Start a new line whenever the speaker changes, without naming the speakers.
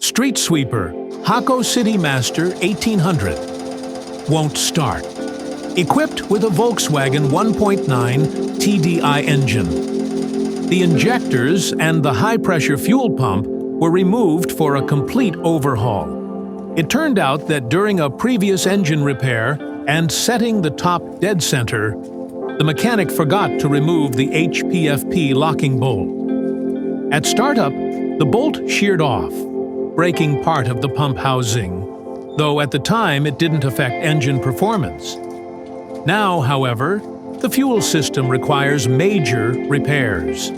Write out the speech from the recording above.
Street sweeper, Haco Citymaster 1800. Won't start. Equipped with a Volkswagen 1.9 TDI engine. The injectors and the high-pressure fuel pump were removed for a complete overhaul. It turned out that during a previous engine repair and setting the top dead center, the mechanic forgot to remove the HPFP locking bolt. At startup, the bolt sheared off, breaking part of the pump housing, though at the time it didn't affect engine performance. Now, however, the fuel system requires major repairs.